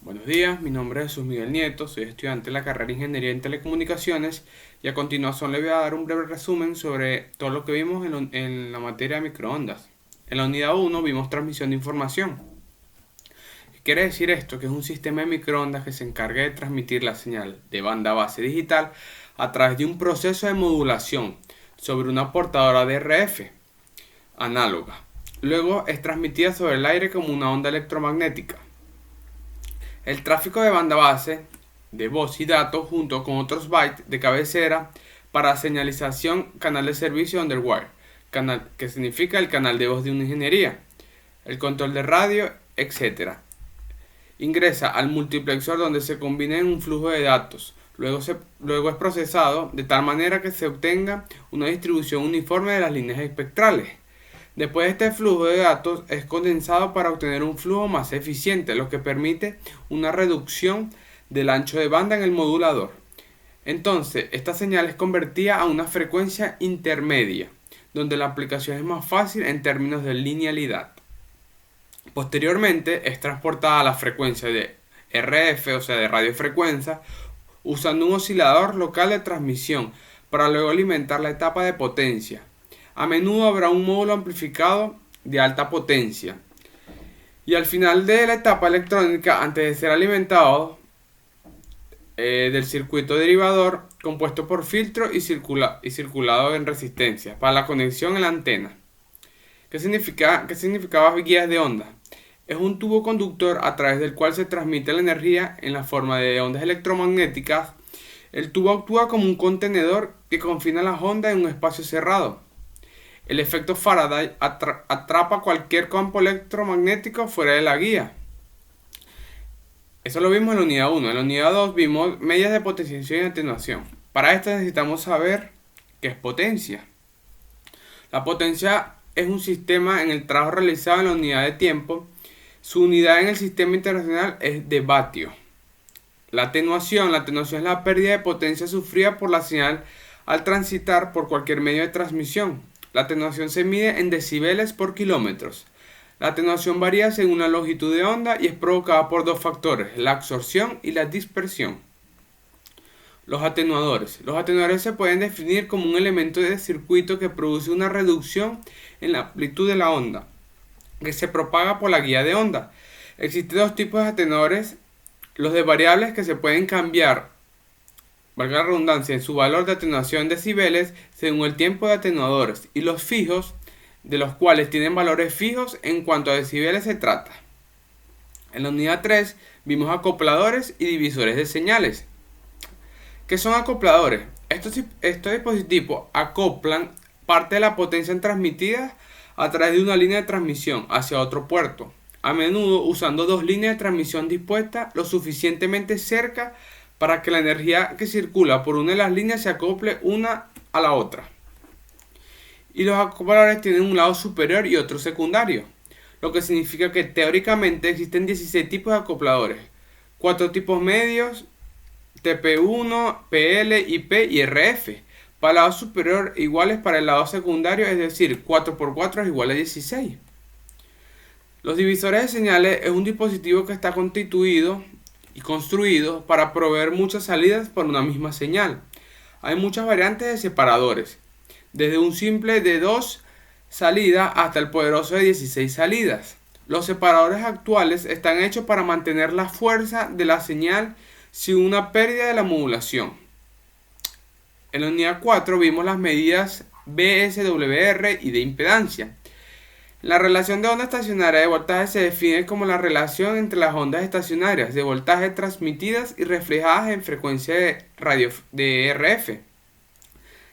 Buenos días, mi nombre es Jesús Miguel Nieto, soy estudiante de la carrera de Ingeniería en Telecomunicaciones y a continuación le voy a dar un breve resumen sobre todo lo que vimos en la materia de microondas. En la unidad 1 vimos transmisión de información. ¿Qué quiere decir esto? Que es un sistema de microondas que se encarga de transmitir la señal de banda base digital a través de un proceso de modulación sobre una portadora de RF análoga. Luego es transmitida sobre el aire como una onda electromagnética. El tráfico de banda base de voz y datos junto con otros bytes de cabecera para señalización canal de servicio underwire, canal, que significa el canal de voz de una ingeniería, el control de radio, etc. Ingresa al multiplexor donde se combina en un flujo de datos. Luego es procesado de tal manera que se obtenga una distribución uniforme de las líneas espectrales. Después de este flujo de datos es condensado para obtener un flujo más eficiente, lo que permite una reducción del ancho de banda en el modulador. Entonces, esta señal es convertida a una frecuencia intermedia, donde la aplicación es más fácil en términos de linealidad. Posteriormente es transportada a la frecuencia de RF, o sea de radiofrecuencia, usando un oscilador local de transmisión para luego alimentar la etapa de potencia. A menudo habrá un módulo amplificado de alta potencia. Y al final de la etapa electrónica, antes de ser alimentado del circuito derivador, compuesto por filtro y circulado en resistencia, para la conexión en la antena. ¿Qué significaba guías de onda? Es un tubo conductor a través del cual se transmite la energía en la forma de ondas electromagnéticas. El tubo actúa como un contenedor que confina las ondas en un espacio cerrado. El efecto Faraday atrapa cualquier campo electromagnético fuera de la guía. Eso lo vimos en la unidad 1. En la unidad 2 vimos medidas de potenciación y atenuación. Para esto necesitamos saber qué es potencia. La potencia es un sistema en el trabajo realizado en la unidad de tiempo. Su unidad en el sistema internacional es de vatio. La atenuación es la pérdida de potencia sufrida por la señal al transitar por cualquier medio de transmisión. La atenuación se mide en decibeles por kilómetros. La atenuación varía según la longitud de onda y es provocada por dos factores, la absorción y la dispersión. Los atenuadores. Los atenuadores se pueden definir como un elemento de circuito que produce una reducción en la amplitud de la onda, que se propaga por la guía de onda. Existen dos tipos de atenuadores, los de variables que se pueden cambiar, valga la redundancia, en su valor de atenuación en decibeles según el tiempo de atenuadores, y los fijos, de los cuales tienen valores fijos en cuanto a decibeles se trata. En la unidad 3 vimos acopladores y divisores de señales. ¿Qué son acopladores? Estos dispositivos acoplan parte de la potencia transmitida a través de una línea de transmisión hacia otro puerto, a menudo usando dos líneas de transmisión dispuestas lo suficientemente cerca para que la energía que circula por una de las líneas se acople una a la otra. Y los acopladores tienen un lado superior y otro secundario, lo que significa que teóricamente existen 16 tipos de acopladores, 4 tipos medios, TP1, PL, IP y RF. Para el lado superior iguales para el lado secundario, es decir, 4 por 4 es igual a 16. Los divisores de señales es un dispositivo que está constituido y construido para proveer muchas salidas por una misma señal. Hay muchas variantes de separadores, desde un simple de 2 salidas hasta el poderoso de 16 salidas. Los separadores actuales están hechos para mantener la fuerza de la señal sin una pérdida de la modulación. En la unidad 4 vimos las medidas VSWR y de impedancia. La relación de onda estacionaria de voltaje se define como la relación entre las ondas estacionarias de voltaje transmitidas y reflejadas en frecuencia de RF,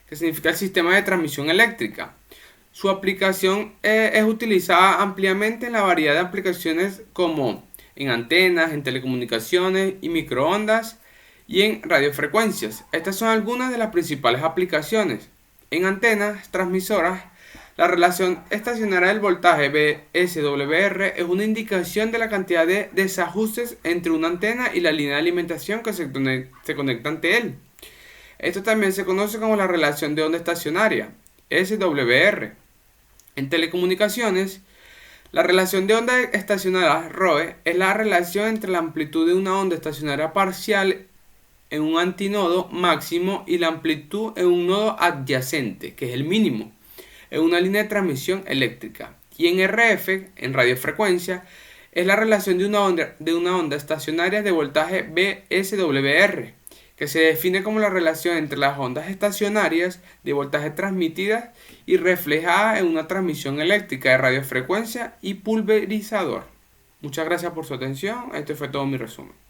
que significa el sistema de transmisión eléctrica. Su aplicación es utilizada ampliamente en la variedad de aplicaciones como en antenas, en telecomunicaciones y microondas y en radiofrecuencias. Estas son algunas de las principales aplicaciones. En antenas transmisoras, la relación estacionaria del voltaje VSWR es una indicación de la cantidad de desajustes entre una antena y la línea de alimentación que se conecta ante él. Esto también se conoce como la relación de onda estacionaria, SWR. En telecomunicaciones, La relación de ondas estacionarias ROE es la relación entre la amplitud de una onda estacionaria parcial en un antinodo máximo y la amplitud en un nodo adyacente, que es el mínimo, en una línea de transmisión eléctrica. Y en RF, en radiofrecuencia, es la relación de una onda estacionaria de voltaje VSWR, que se define como la relación entre las ondas estacionarias de voltaje transmitidas y reflejadas en una transmisión eléctrica de radiofrecuencia y pulverizador. Muchas gracias por su atención. Este fue todo mi resumen.